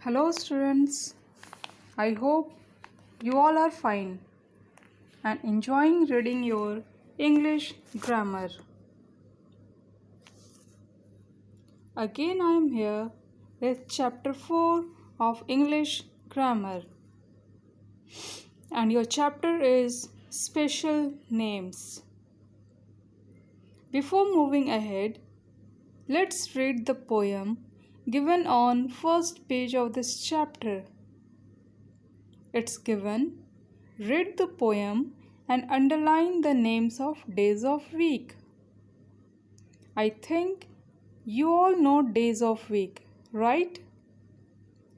Hello, students. I hope you all are fine and enjoying reading your English grammar. Again, I am here with chapter 4 of English grammar, and your chapter is special names. Before moving ahead, let's read the poem given on first page of this chapter. It's given, read the poem and underline the names of days of week. I think you all know days of week, right?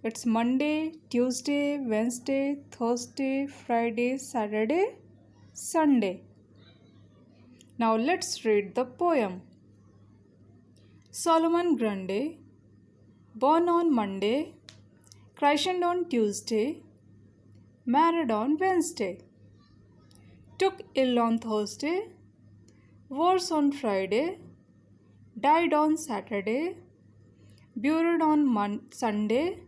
It's Monday, Tuesday, Wednesday, Thursday, Friday, Saturday, Sunday. Now let's read the poem. Solomon Grundy, born on Monday, christened on Tuesday, married on Wednesday, took ill on Thursday, worse on Friday, died on Saturday, buried on Sunday.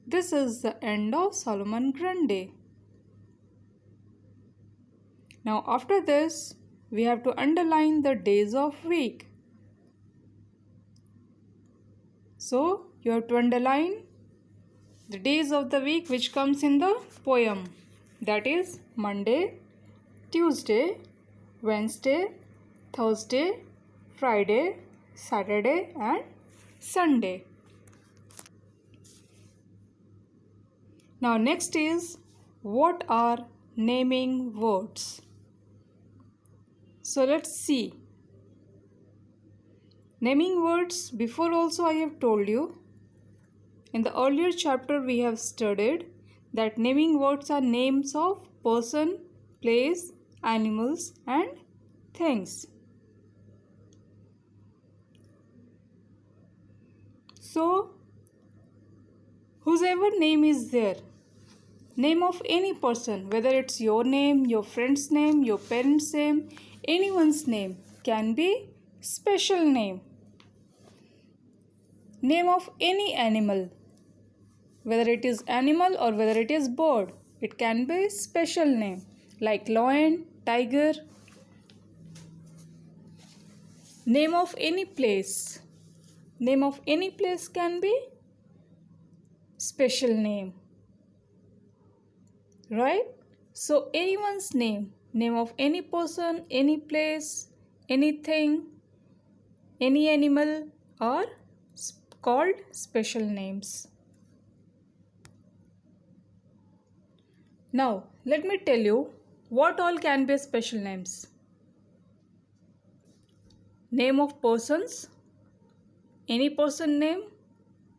This is the end of Solomon Grundy. Now after this, we have to underline the days of week. So you have to underline the days of the week which comes in the poem. That is Monday, Tuesday, Wednesday, Thursday, Friday, Saturday and Sunday. Now next is, what are naming words? So let's see. Naming words, before also I have told you. In the earlier chapter we have studied that naming words are names of person, place, animals and things. So, whosever name is there, name of any person, whether it's your name, your friend's name, your parent's name, anyone's name, can be special name. Name of any animal, whether it is animal or whether it is bird, it can be special name, like lion, tiger. Name of any place, name of any place can be special name, right? So anyone's name, name of any person, any place, anything, any animal are called special names. Now let me tell you what all can be special names. Name of persons, any person name,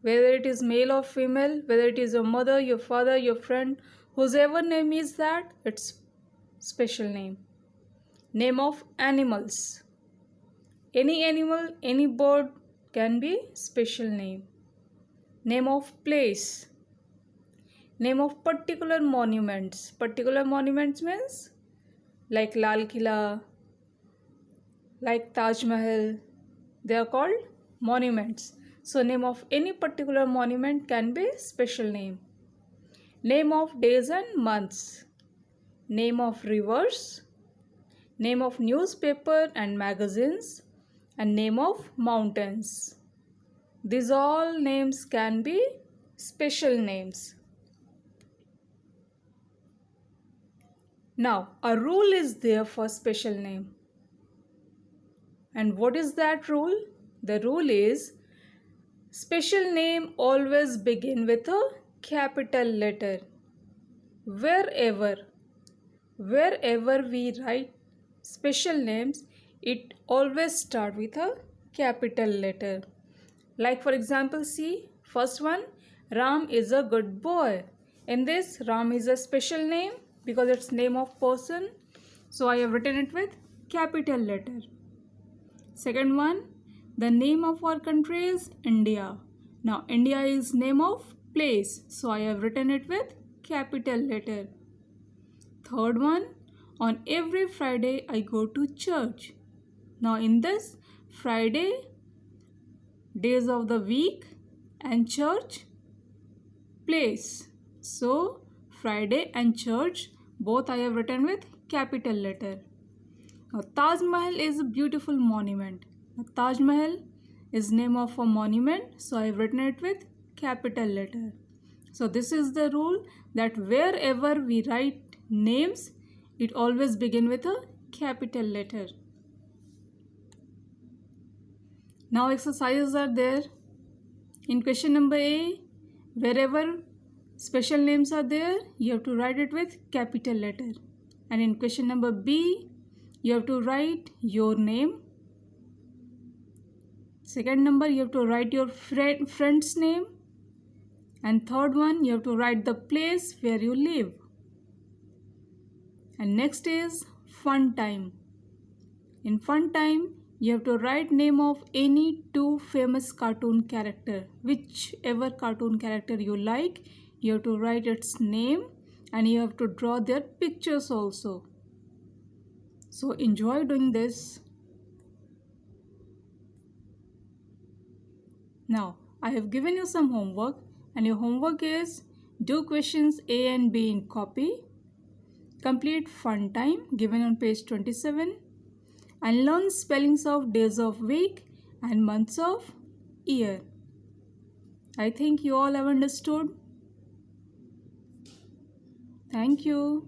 whether it is male or female, whether it is your mother, your father, your friend, whosever name is that, it's special name. Name of animals, any animal, any bird can be special name. Name of place, name of particular monuments. Particular monuments means like Lal Killa, like Taj Mahal, they are called monuments. So name of any particular monument can be special name. Name of days and months, name of rivers, name of newspaper and magazines, and name of mountains. These all names can be special names. Now a rule is there for special name. And what is that rule? The rule is, special name always begin with a capital letter. Wherever we write special names, it always start with a capital letter. Like for example, see, first one, Ram is a good boy. In this, Ram is a special name because it's name of person. So I have written it with capital letter. Second one, the name of our country is India. Now India is name of place, so I have written it with capital letter. Third one, on every Friday I go to church. Now in this, Friday, days of the week and church, place. So Friday and church both I have written with capital letter. Now Taj Mahal is a beautiful monument. Now, Taj Mahal is name of a monument, so I have written it with capital letter. So this is the rule that wherever we write names, it always begin with a capital letter. Now exercises are there. In question number A, wherever special names are there, you have to write it with capital letter. And in question number B, you have to write your name. Second number, you have to write your friend's name. And third one, you have to write the place where you live. And next is fun time. In fun time, you have to write name of any two famous cartoon character. Whichever cartoon character you like, you have to write its name and you have to draw their pictures also. So enjoy doing this. Now, I have given you some homework and your homework is do questions A and B in copy, complete fun time given on page 27 and learn spellings of days of week and months of year. I think you all have understood. Thank you.